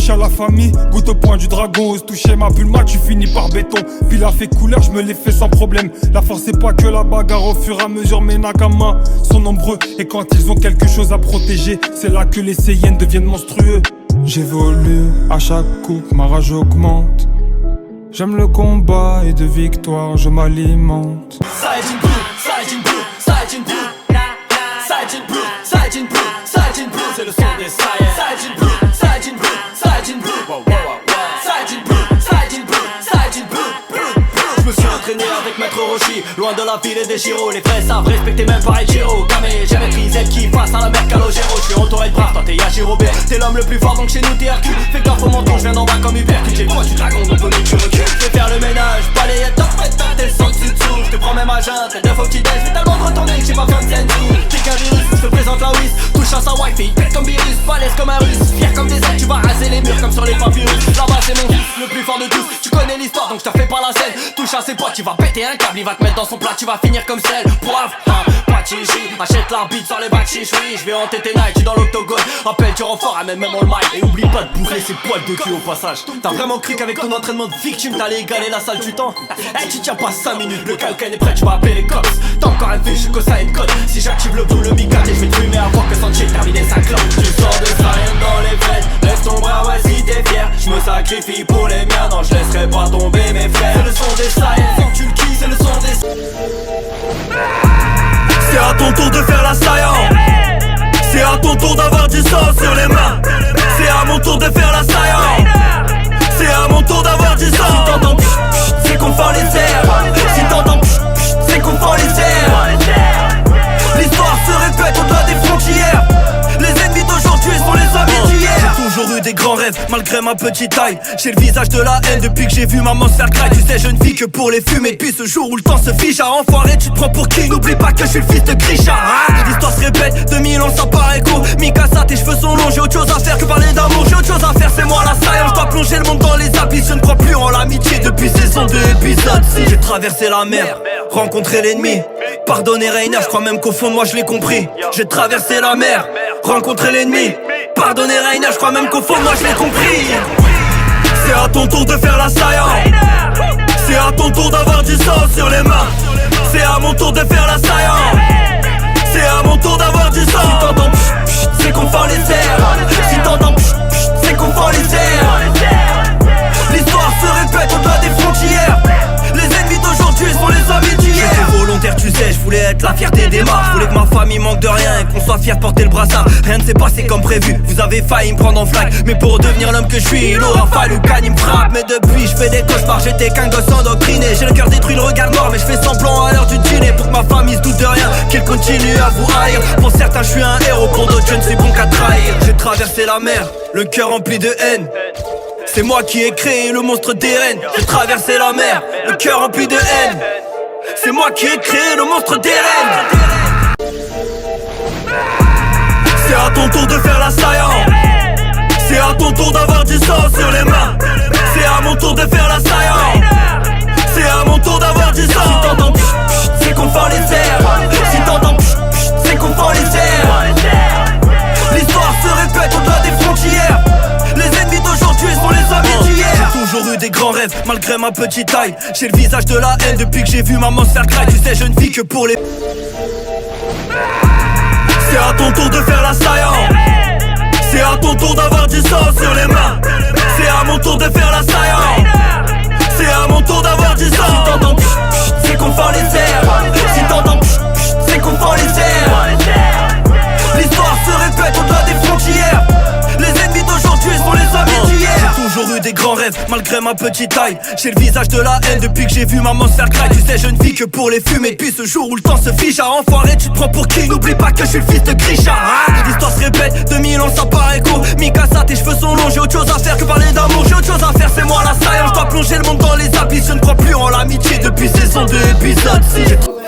à la famille, goûte au point du dragon. Ose toucher ma pulma, tu finis par béton. Puis la fait couleur, je me l'ai fait sans problème. La force c'est pas que la bagarre, au fur et à mesure mes nakamas sont nombreux. Et quand ils ont quelque chose à protéger, c'est là que les Saiyans deviennent monstrueux. J'évolue, à chaque coup ma rage augmente. J'aime le combat et de victoire je m'alimente. Saiyajin Blue, Saiyajin Blue, Saiyajin Blue, Saiyajin Blue, Saiyajin Blue, Saiyajin Blue, c'est le son des Saiyans. Saiyajin Blue, Saiyajin Blue, Saiyajin Blue, Saiyajin Blue, Saiyajin Blue, Saiyajin Blue. Je me suis entraîné avec Maître Roshi, loin de la ville et des gyros. Les vrais savent respecter même pareil Jiro. Kame, j'ai maîtrisé qui face à la mer Calogero. Je suis entouré de braves, toi t'es Yashiro B. T'es l'homme le plus fort donc chez nous t'es Hercule. Fais gaffe au menton, je viens d'en bas comme Hubert. J'ai quoi tu dragon donc faut que tu recules. Je vais faire le ménage, balayer top méthode, t'es le sang dessus dessous. Je te prends même à jeun, t'es 9 au petit déj. J'ai tellement de retourner que j'ai pas besoin de sensu. T'es qu'un virus, je te présente la whiz. Touche à sa wifi, pète comme virus, balèze comme un russe. Fier comme des ailes, tu vas raser les murs comme sur les papyrus. Là-bas c'est mon fils, le plus fort de tous. Tu connais l'histoire donc je te fais pas la scène. Touche à ses potes, tu vas péter un câble, il va te mettre dans son plat, tu vas finir comme celle. Poivre, pas de chichi, achète l'arbitre sur les bacs chiches. Oui, je vais hanter tes nights, tu dans l'octogone. Rappelle, tu renforts, amène même on le mic. Et oublie pas de bourrer ses poils de cul au passage. T'as vraiment cru qu'avec ton entraînement de victime t'allais égaler la salle du temps? Eh, tu tiens pas 5 minutes, le calcaine est prêt, tu vas appeler les cops. T'as encore un fiche que ça une code. Si j'active le blue, le micade, je vais te fumer avant que Sanchez termine sa clope. Tu sors de Saiyan dans les veines, lève ton bras, ouais si t'es fier. Je me sacrifie pour les miens, non je laisserai pas tomber mes frères. C'est le son des Saiyans, tu le kiffes, c'est le son des... C'est à ton tour de faire la Saiyan. C'est à ton tour d'avoir du sang sur les mains. C'est à mon tour de faire la Saiyan. C'est à mon tour d'avoir du sang. Si t'entends psh, psh, c'est qu'on fend les airs. Si t'entends psh, psh, c'est qu'on fend les airs. L'histoire se répète au-delà des frontières. Les ennemis d'aujourd'hui sont les amis d'hier. J'ai toujours eu des grands rêves malgré ma petite taille. J'ai le visage de la haine depuis que j'ai vu maman se faire craque. Tu sais je ne vis que pour les fumer. Puis ce jour où le temps se fige à enfoiré, tu te prends pour qui? N'oublie pas que je suis le fils de Grisha, hein. L'histoire se répète, 2000 ans ça paraît court. Mikasa tes cheveux sont longs, j'ai autre chose à faire que parler d'amour. J'ai autre chose à faire, c'est moi la Saiyan. Je dois plonger le monde dans les abysses. Je ne crois plus en l'amitié depuis saison 2 épisode 6. J'ai traversé la mer, rencontré l'ennemi, pardonner Reiner, je crois même qu'au fond de moi je l'ai compris. J'ai traversé la mer, rencontré l'ennemi, pardonner Reiner, je crois même qu'au fond de moi je l'ai compris. C'est à ton tour de faire la Saiyan. C'est à ton tour d'avoir du sang sur les mains. C'est à mon tour de faire la Saiyan. C'est à mon tour d'avoir du sang. Si t'entends psh, psh, c'est qu'on fend les airs. Si t'entends psh, psh, c'est qu'on fend les airs. L'histoire se répète au-delà des frontières. Les ennemis d'aujourd'hui sont les amis d'hier. J'étais volontaire, tu sais, je voulais être la fierté des marques. Je voulais que ma famille manque de rien et qu'on soit fier de porter le brassard. Rien ne s'est passé comme prévu, vous avez failli me prendre en flag. Mais pour devenir l'homme que je suis, il aura fallu qu'Annie me frappe. Mais depuis je fais des cauchemars, j'étais qu'un gosse endoctriné. J'ai le cœur détruit, le regard noir, mais je fais semblant à l'heure du dîner. Pour que ma famille se doute de rien, qu'ils continuent à vous haïr. Pour certains je suis un héros, pour d'autres je ne suis bon qu'à trahir. J'ai traversé la mer, le cœur rempli de haine. C'est moi qui ai créé le monstre d'Eren. J'ai traversé la mer, le cœur rempli de haine. C'est moi qui ai créé le monstre d'Eren. C'est à ton tour de faire la Saiyan. C'est à ton tour d'avoir du sang sur les mains. C'est à mon tour de faire la Saiyan. C'est à mon tour d'avoir du sang. Si t'entends psh, psh, c'est qu'on fend les airs. Si t'entends psh, psh, c'est qu'on fend les airs. L'histoire se répète au-delà des frontières. Les ennemis d'aujourd'hui sont les amis d'hier. J'ai toujours eu des grands rêves malgré ma petite taille. J'ai le visage de la haine depuis que j'ai vu maman se faire craque. Tu sais je ne vis que pour les... C'est à ton tour de faire la Saiyan. C'est à ton tour d'avoir du sang sur les mains. C'est à mon tour de faire la Saiyan. C'est à mon tour d'avoir du sang. Si t'entends psh, psh, c'est qu'on fend les airs. Si t'entends psh, psh, c'est qu'on fend les airs. L'histoire se répète au-delà des frontières. Les ennemis d'aujourd'hui sont les amis d'hier. J'ai toujours eu des grands rêves malgré ma petite taille. J'ai le visage de la haine depuis que j'ai vu maman se faire craque. Tu sais je ne vis que pour les fumer. Puis ce jour où le temps se fige à enfoiré, tu te prends pour qui? N'oublie pas que je suis le fils de Grisha, hein. L'histoire se répète, 2000 ans ça paraît court. Mikasa tes cheveux sont longs, j'ai autre chose à faire que parler d'amour. J'ai autre chose à faire, c'est moi la Saiyan. Je dois plonger le monde dans les abysses. Je ne crois plus en l'amitié depuis saison 2 épisode 6.